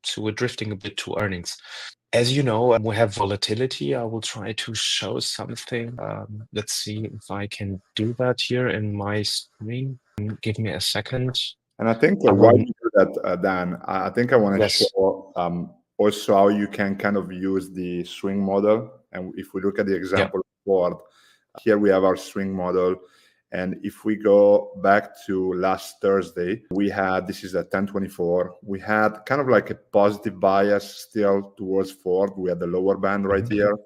so we're drifting a bit to earnings. As you know, we have volatility. I will try to show something. Let's see if I can do that here in my screen. Give me a second. And I think while you do that, Dan, I think I want to show also how you can kind of use the swing model. And if we look at the example of Ford, here we have our swing model. And if we go back to last Thursday, this is at 10:24, we had kind of like a positive bias still towards Ford. We had the lower band right here.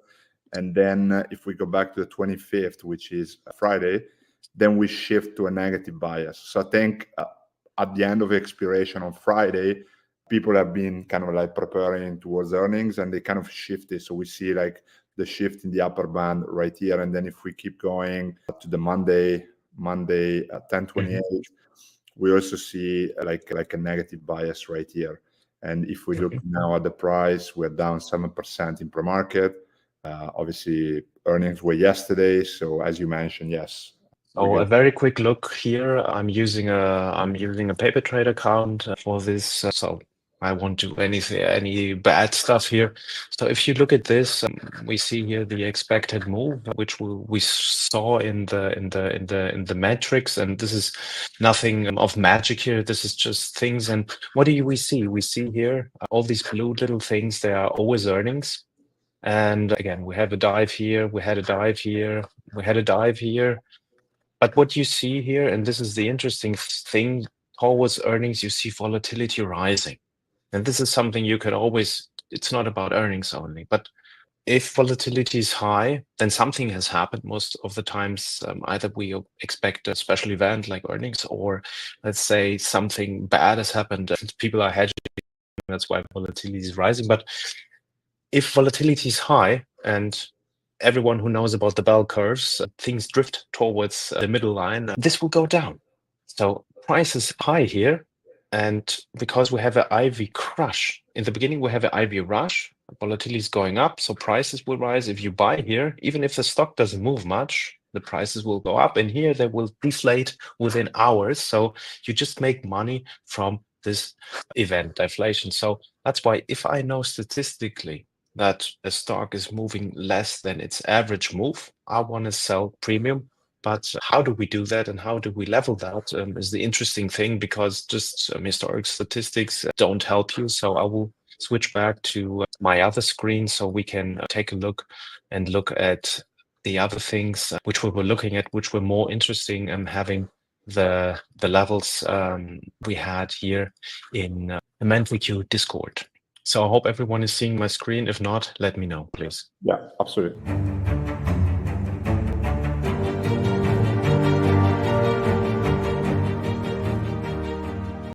And then if we go back to the 25th, which is Friday, then we shift to a negative bias. So I think at the end of expiration on Friday, people have been kind of like preparing towards earnings and they kind of shifted. So we see like the shift in the upper band right here. And then if we keep going to the Monday at 10:28, we also see like a negative bias right here. And if we look now at the price, we're down 7% in pre-market. Obviously, earnings were yesterday. So as you mentioned, yes. Oh, a very quick look here. I'm using a paper trade account for this. So I won't do any bad stuff here. So if you look at this, we see here the expected move, which we saw in the metrics, and this is nothing of magic here. This is just things. And what do we see? We see here all these blue little things. They are always earnings. And again, we have a dive here. We had a dive here. We had a dive here. But what you see here, and this is the interesting thing, towards earnings, you see volatility rising. And this is something you can always, it's not about earnings only, but if volatility is high, then something has happened. Most of the times, either we expect a special event like earnings, or let's say something bad has happened. People are hedging, that's why volatility is rising. But if volatility is high, and everyone who knows about the bell curves, things drift towards the middle line, this will go down. So price is high here. And because we have an IV crush, in the beginning, we have an IV rush, volatility is going up, so prices will rise. If you buy here, even if the stock doesn't move much, the prices will go up. And here they will deflate within hours. So you just make money from this event, deflation. So that's why if I know statistically that a stock is moving less than its average move, I want to sell premium. But how do we do that and how do we level that is the interesting thing, because just historic statistics don't help you. So I will switch back to my other screen so we can take a look at the other things which we were looking at, which were more interesting, and having the levels we had here in the MenthorQ Discord. So I hope everyone is seeing my screen. If not, let me know, please. Yeah, absolutely.